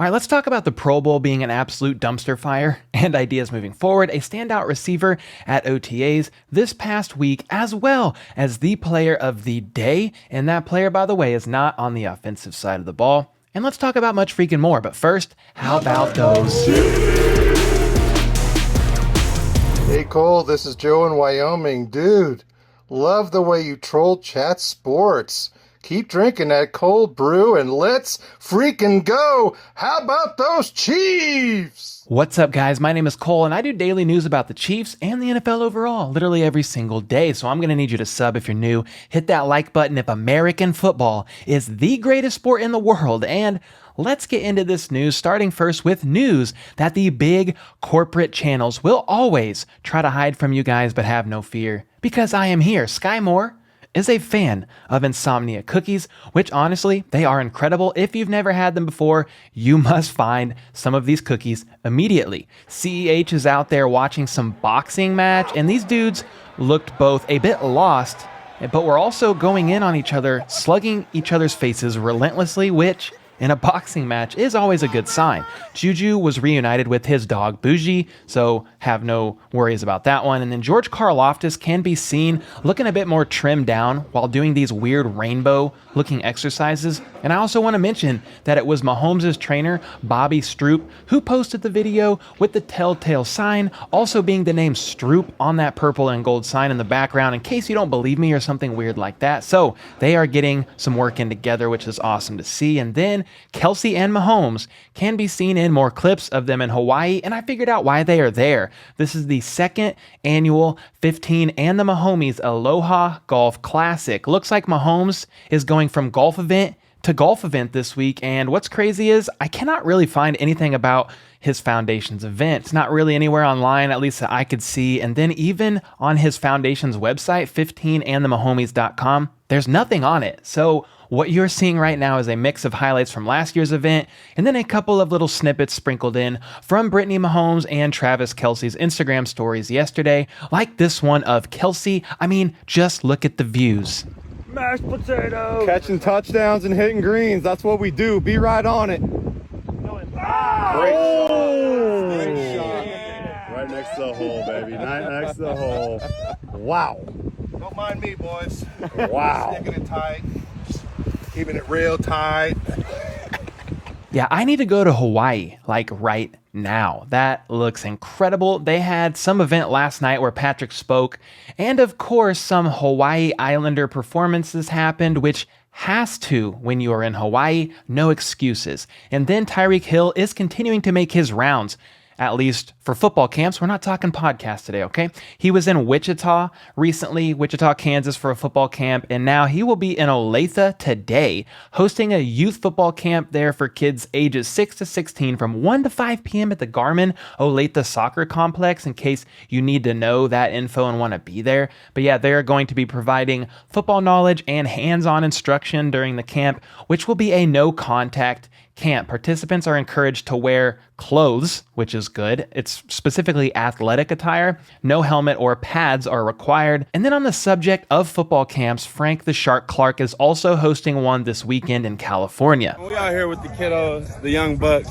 All right, let's talk about the Pro Bowl being an absolute dumpster fire and ideas moving forward. A standout receiver at OTAs this past week, as well as the player of the day. And that player, by the way, is not on the offensive side of the ball. And let's talk about much freaking more. But first, how about those? Hey Cole, this is Joe in Wyoming. Dude, love the way you troll chat sports. Keep drinking that cold brew and let's freaking go. How about those Chiefs? What's up, guys? My name is Cole, and I do daily news about the Chiefs and the NFL overall, literally every single day. So I'm going to need you to sub if you're new. Hit that like button if American football is the greatest sport in the world. And let's get into this news, starting first with news that the big corporate channels will always try to hide from you guys, but have no fear, because I am here. Sky Moore is a fan of Insomnia cookies, which honestly, they are incredible. If you've never had them before, you must find some of these cookies immediately. CEH is out there watching some boxing match, and these dudes looked both a bit lost, but were also going in on each other, slugging each other's faces relentlessly, which in a boxing match is always a good sign. Juju was reunited with his dog Bougie, so have no worries about that one. And then George Karlaftis can be seen looking a bit more trimmed down while doing these weird rainbow looking exercises. And I also want to mention that it was Mahomes' trainer, Bobby Stroup, who posted the video with the telltale sign, also being the name Stroup on that purple and gold sign in the background, in case you don't believe me or something weird like that. So they are getting some work in together, which is awesome to see. And then Kelsey and Mahomes can be seen in more clips of them in Hawaii, and I figured out why they are there. This is the second annual 15 and the Mahomies Aloha Golf Classic. Looks like Mahomes is going from golf event to golf event this week, and what's crazy is I cannot really find anything about his foundation's event. It's not really anywhere online, at least that I could see. And then even on his foundation's website, 15andthemahomies.com, there's nothing on it. So what you're seeing right now is a mix of highlights from last year's event, and then a couple of little snippets sprinkled in from Brittany Mahomes and Travis Kelce's Instagram stories yesterday, like this one of Kelsey. I mean, just look at the views. Mashed potato. Catching touchdowns and hitting greens. That's what we do. Be right on it. Great shot. Right next to the hole, baby. Right next to the hole. Wow. Don't mind me, boys. Wow. Sticking it tight. Keeping it real tight. Yeah, I need to go to Hawaii, like right now. That looks incredible. They had some event last night where Patrick spoke, and of course, some Hawaii Islander performances happened, which has to when you are in Hawaii, no excuses. And then Tyreek Hill is continuing to make his rounds, at least for football camps. We're not talking podcast today, okay? He was in Wichita recently, Wichita, Kansas, for a football camp, and now he will be in Olathe today, hosting a youth football camp there for kids ages 6 to 16 from 1 to 5 p.m. at the Garmin Olathe Soccer Complex, in case you need to know that info and want to be there. But yeah, they're going to be providing football knowledge and hands-on instruction during the camp, which will be a no-contact camp. Participants are encouraged to wear clothes, which is good. It's specifically athletic attire. No helmet or pads are required. And then on the subject of football camps, Frank the Shark Clark is also hosting one this weekend in California. We out here with the kiddos, the young bucks,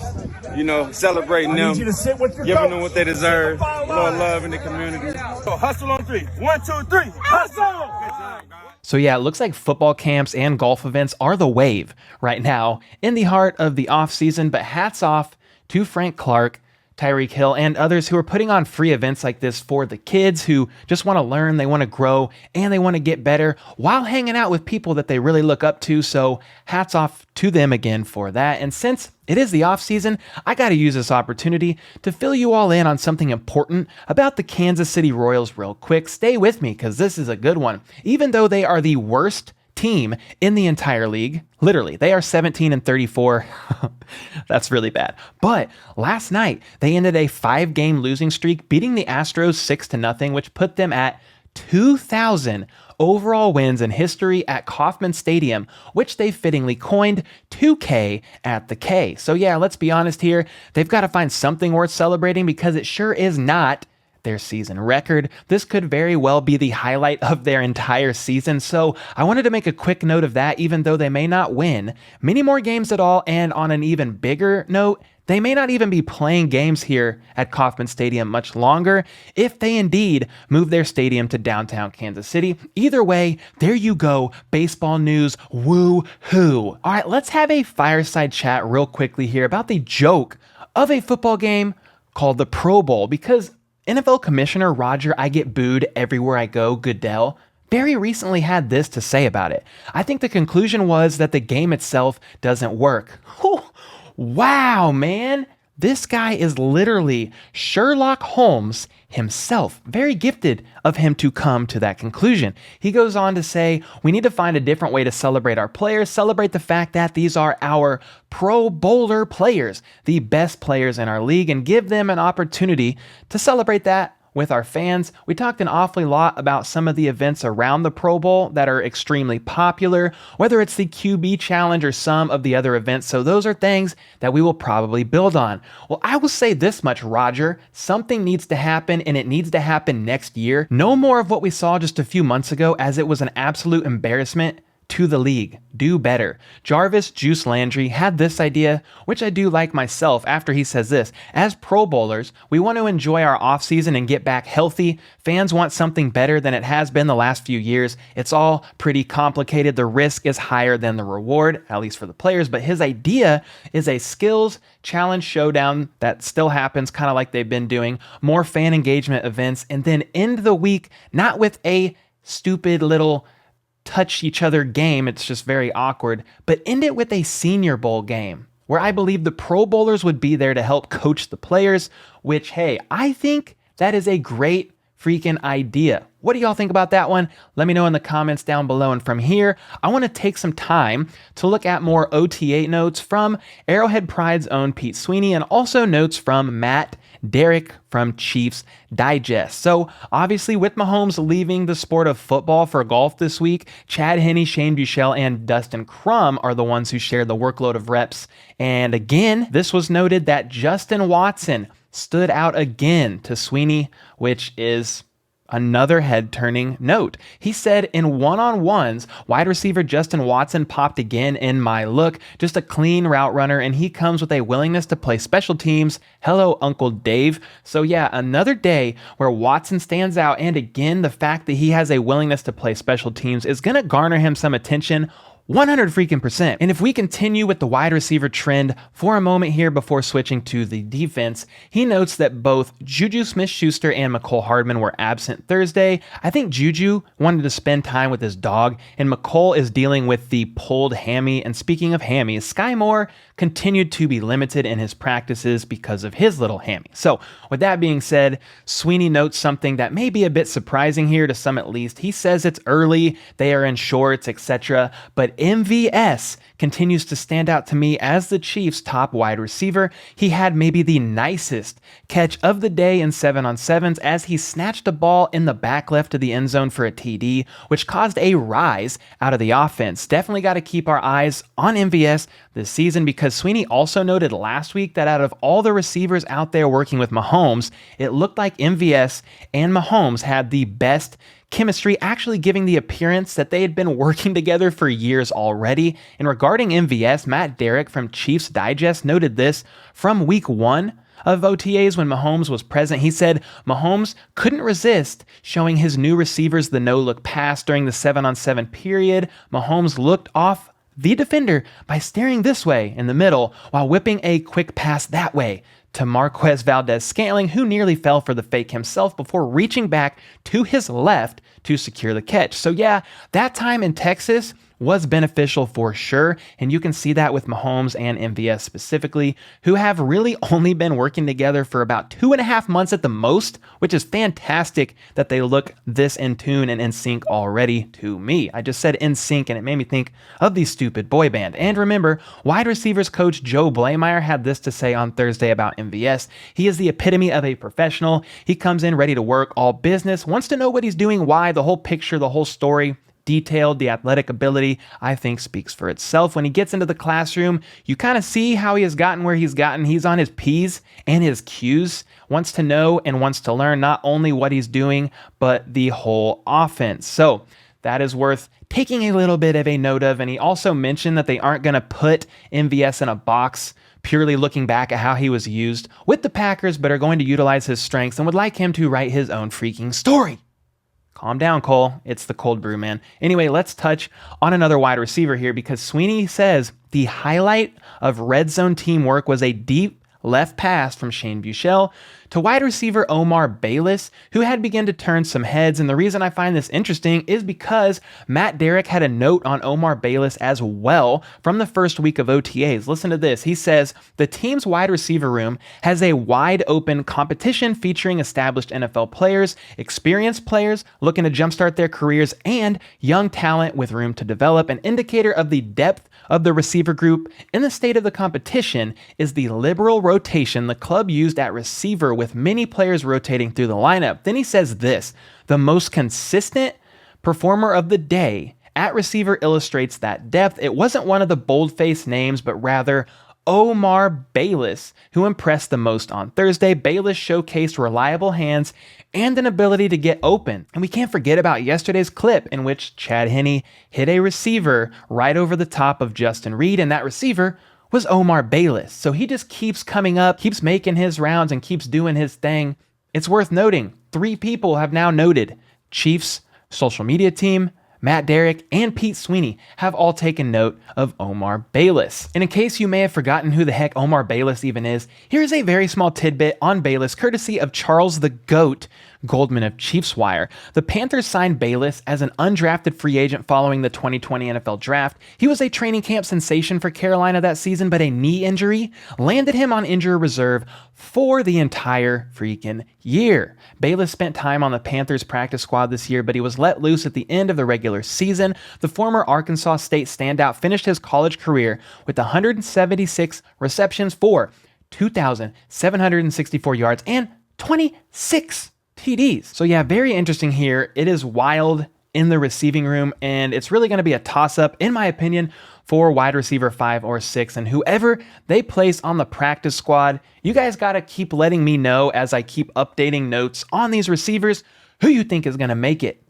you know, celebrating them, giving them what they deserve, a little love in the community. So hustle on 3. 1, 2, 3, hustle! So yeah, it looks like football camps and golf events are the wave right now in the heart of the offseason, but hats off to Frank Clark, Tyreek Hill, and others who are putting on free events like this for the kids who just want to learn, they want to grow, and they want to get better while hanging out with people that they really look up to. So hats off to them again for that. And since it is the off season, I got to use this opportunity to fill you all in on something important about the Kansas City Royals real quick. Stay with me because this is a good one. Even though they are the worst team in the entire league, literally, they are 17-34. That's really bad. But last night, they ended a 5-game losing streak, beating the Astros 6-0, which put them at 2,000 overall wins in history at Kauffman Stadium, which they fittingly coined 2K at the K. So yeah, let's be honest here. They've got to find something worth celebrating because it sure is not their season record. This could very well be the highlight of their entire season, so I wanted to make a quick note of that. Even though they may not win many more games at all, and on an even bigger note, they may not even be playing games here at Kauffman Stadium much longer if they indeed move their stadium to downtown Kansas City. Either way, there you go, baseball news, woo-hoo. All right, let's have a fireside chat real quickly here about the joke of a football game called the Pro Bowl, because NFL Commissioner Roger I Get Booed Everywhere I Go Goodell very recently had this to say about it. I think the conclusion was that the game itself doesn't work. Whew. Wow, man. This guy is literally Sherlock Holmes himself. Very gifted of him to come to that conclusion. He goes on to say, we need to find a different way to celebrate our players, celebrate the fact that these are our Pro Bowler players, the best players in our league, and give them an opportunity to celebrate that with our fans. We talked an awfully lot about some of the events around the Pro Bowl that are extremely popular, whether it's the QB challenge or some of the other events. So those are things that we will probably build on. Well, I will say this much, Roger, something needs to happen, and it needs to happen next year. No more of what we saw just a few months ago, as it was an absolute embarrassment to the league. Do better. Jarvis Juice Landry had this idea, which I do like myself, after he says this: as Pro Bowlers, we want to enjoy our offseason and get back healthy. Fans want something better than it has been the last few years. It's all pretty complicated. The risk is higher than the reward, at least for the players. But his idea is a skills challenge showdown that still happens, kind of like they've been doing, more fan engagement events, and then end the week not with a stupid little touch each other game, it's just very awkward, but end it with a Senior Bowl game where I believe the Pro Bowlers would be there to help coach the players, which, hey, I think that is a great freaking idea. What do y'all think about that one? Let me know in the comments down below. And from here, I want to take some time to look at more OTA notes from Arrowhead Pride's own Pete Sweeney, and also notes from Matt Derrick from Chiefs Digest. So obviously, with Mahomes leaving the sport of football for golf this week, Chad Henne, Shane Buechele, and Dustin Crum are the ones who shared the workload of reps. And again, this was noted that Justin Watson stood out again to Sweeney, which is another head-turning note. He said, in one-on-ones, wide receiver Justin Watson popped again in my look. Just a clean route runner, and he comes with a willingness to play special teams. Hello, Uncle Dave. So yeah, another day where Watson stands out, and again, the fact that he has a willingness to play special teams is going to garner him some attention. 100%. And if we continue with the wide receiver trend for a moment here before switching to the defense, he notes that both Juju Smith-Schuster and Mecole Hardman were absent Thursday. I think Juju wanted to spend time with his dog, and Mecole is dealing with the pulled hammy. And speaking of hammies, Sky Moore continued to be limited in his practices because of his little hammy. So with that being said, Sweeney notes something that may be a bit surprising here to some at least. He says it's early, they are in shorts, etc., but MVS continues to stand out to me as the Chiefs' top wide receiver. He had maybe the nicest catch of the day in 7-on-7s as he snatched a ball in the back left of the end zone for a TD, which caused a rise out of the offense. Definitely got to keep our eyes on MVS this season, because Sweeney also noted last week that out of all the receivers out there working with Mahomes, it looked like MVS and Mahomes had the best chemistry, actually giving the appearance that they had been working together for years already. And regarding MVS, Matt Derrick from Chiefs Digest noted this from week 1 of OTAs when Mahomes was present. He said Mahomes couldn't resist showing his new receivers the no-look pass during the 7-on-7 period. Mahomes looked off the defender by staring this way in the middle while whipping a quick pass that way to Marquez Valdes-Scantling, who nearly fell for the fake himself before reaching back to his left to secure the catch. So yeah, that time in Texas was beneficial for sure, and you can see that with Mahomes and MVS specifically, who have really only been working together for about 2.5 months at the most, which is fantastic that they look this in tune and in sync already to me. I just said in sync, and it made me think of the stupid boy band. And remember, wide receivers coach Joe Blameyer had this to say on Thursday about MVS. He is the epitome of a professional. He comes in ready to work, all business, wants to know what he's doing, why, the whole picture, the whole story. detailed. The athletic ability, I think, speaks for itself. When he gets into the classroom, you kind of see how he has gotten where he's gotten. He's on his P's and his Q's, wants to know and wants to learn not only what he's doing, but the whole offense. So that is worth taking a little bit of a note of. And he also mentioned that they aren't going to put MVS in a box, purely looking back at how he was used with the Packers, but are going to utilize his strengths and would like him to write his own freaking story. Calm down, Cole. It's the cold brew, man. Anyway, let's touch on another wide receiver here, because Sweeney says the highlight of red zone teamwork was a deep left pass from Shane Buechele to wide receiver Omar Bayless, who had begun to turn some heads. And the reason I find this interesting is because Matt Derrick had a note on Omar Bayless as well from the first week of OTAs. Listen to this. He says, the team's wide receiver room has a wide open competition featuring established NFL players, experienced players looking to jumpstart their careers, and young talent with room to develop. An indicator of the depth of the receiver group in the state of the competition is the liberal rotation the club used at receiver, with many players rotating through the lineup. Then he says this, the most consistent performer of the day at receiver illustrates that depth. It wasn't one of the bold-faced names, but rather Omar Bayless, who impressed the most on Thursday. Bayless showcased reliable hands and an ability to get open. And we can't forget about yesterday's clip in which Chad Henne hit a receiver right over the top of Justin Reed, and that receiver was Omar Bayless. So he just keeps coming up, keeps making his rounds, and keeps doing his thing. It's worth noting, 3 people have now noted. Chiefs social media team, Matt Derrick, and Pete Sweeney have all taken note of Omar Bayless. And in case you may have forgotten who the heck Omar Bayless even is, here's a very small tidbit on Bayless, courtesy of Charles the GOAT Goldman of Chiefs Wire. The Panthers signed Bayless as an undrafted free agent following the 2020 NFL Draft. He was a training camp sensation for Carolina that season, but a knee injury landed him on injury reserve for the entire freaking year. Bayless spent time on the Panthers practice squad this year, but he was let loose at the end of the regular season. The former Arkansas State standout finished his college career with 176 receptions for 2,764 yards and 26 TDs. So yeah, very interesting here. It is wild in the receiving room, and it's really going to be a toss-up, in my opinion, for wide receiver 5 or 6. And whoever they place on the practice squad, you guys got to keep letting me know as I keep updating notes on these receivers who you think is going to make it.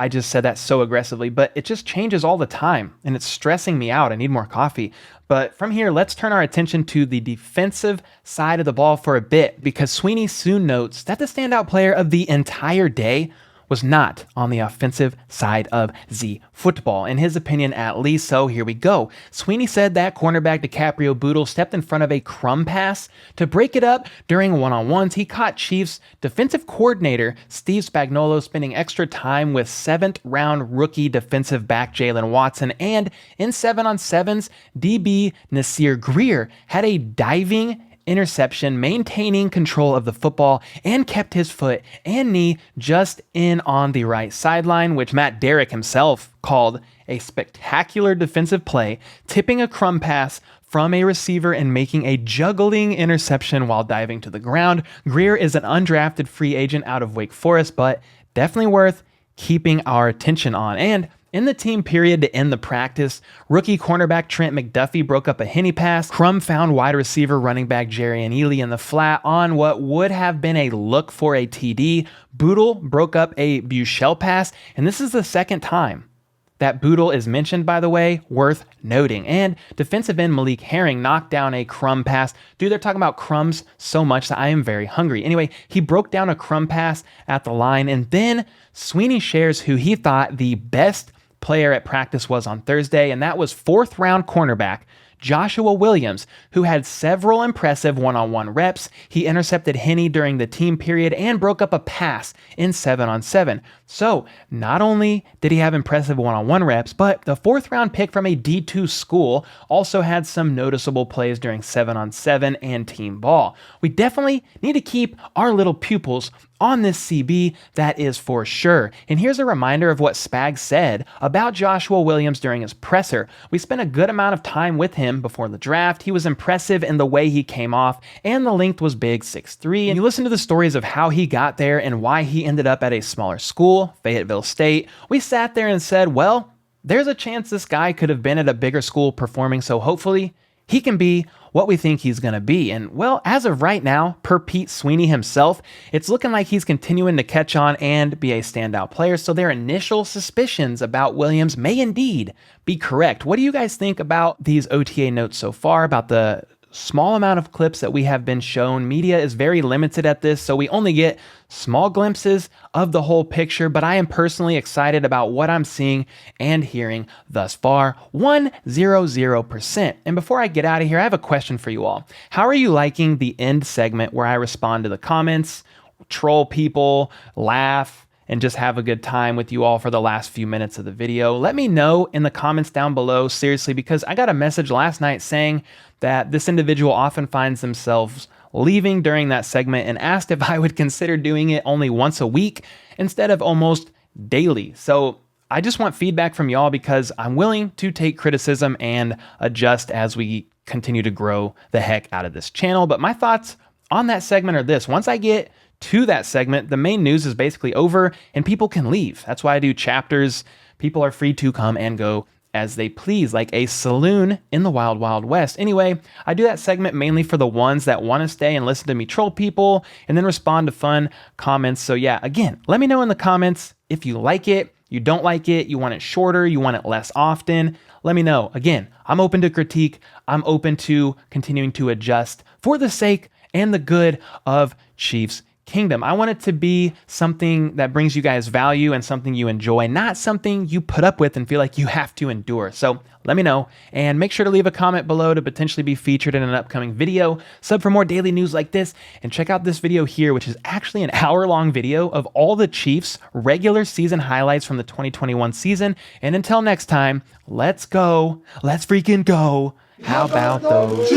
I just said that so aggressively, but it just changes all the time, and it's stressing me out. I need more coffee. But from here, let's turn our attention to the defensive side of the ball for a bit, because Sweeney soon notes that the standout player of the entire day was not on the offensive side of the football, in his opinion at least. So here we go. Sweeney said that cornerback DiCaprio Bootle stepped in front of a crumb pass to break it up during one-on-ones. He caught Chiefs defensive coordinator Steve Spagnuolo spending extra time with 7th-round rookie defensive back Jalen Watson, and in 7-on-7s, DB Nasir Greer had a diving interception, maintaining control of the football, and kept his foot and knee just in on the right sideline, which Matt Derrick himself called a spectacular defensive play, tipping a crumb pass from a receiver and making a juggling interception while diving to the ground. Greer is an undrafted free agent out of Wake Forest, but definitely worth keeping our attention on. And in the team period to end the practice, rookie cornerback Trent McDuffie broke up a Henne pass. Crum found wide receiver running back Jerry and Ely in the flat on what would have been a look for a TD. Bootle broke up a Buechele pass, and this is the second time that Bootle is mentioned, by the way, worth noting. And defensive end Malik Herring knocked down a crumb pass. Dude, they're talking about crumbs so much that I am very hungry. Anyway, he broke down a crumb pass at the line, and then Sweeney shares who he thought the best player at practice was on Thursday, and that was 4th-round cornerback Joshua Williams, who had several impressive one-on-one reps. He intercepted Henne during the team period and broke up a pass in 7-on-7. So not only did he have impressive one-on-one reps, but the 4th-round pick from a D2 school also had some noticeable plays during 7-on-7 and team ball. We definitely need to keep our little pupils on this CB, that is for sure. And here's a reminder of what Spags said about Joshua Williams during his presser. We spent a good amount of time with him him before the draft. He was impressive in the way he came off, and the length was big, 6'3". And you listen to the stories of how he got there and why he ended up at a smaller school, Fayetteville State. We sat there and said, well, there's a chance this guy could have been at a bigger school performing, so hopefully he can be what we think he's going to be. And well, as of right now, per Pete Sweeney himself, it's looking like he's continuing to catch on and be a standout player. So their initial suspicions about Williams may indeed be correct. What do you guys think about these OTA notes so far, about the small amount of clips that we have been shown? Media is very limited at this, so we only get small glimpses of the whole picture, but I am personally excited about what I'm seeing and hearing thus far. 100%. And before I get out of here, I have a question for you all. How are you liking the end segment where I respond to the comments, troll people, laugh, and just have a good time with you all for the last few minutes of the video? Let me know in the comments down below, seriously, because I got a message last night saying that this individual often finds themselves leaving during that segment and asked if I would consider doing it only once a week instead of almost daily. So I just want feedback from y'all because I'm willing to take criticism and adjust as we continue to grow the heck out of this channel. But my thoughts on that segment are this: once I get to that segment, the main news is basically over and people can leave. That's why I do chapters. People are free to come and go as they please, like a saloon in the Wild Wild West. Anyway, I do that segment mainly for the ones that want to stay and listen to me troll people and then respond to fun comments. So yeah, again, let me know in the comments if you like it, you don't like it, you want it shorter, you want it less often. Let me know. Again, I'm open to critique. I'm open to continuing to adjust for the sake and the good of Chiefs Kingdom. I want it to be something that brings you guys value and something you enjoy, not something you put up with and feel like you have to endure. So let me know, and make sure to leave a comment below to potentially be featured in an upcoming video. Sub for more daily news like this, and check out this video here, which is actually an hour-long video of all the Chiefs' regular season highlights from the 2021 season. And until next time, let's go. Let's freaking go. How about those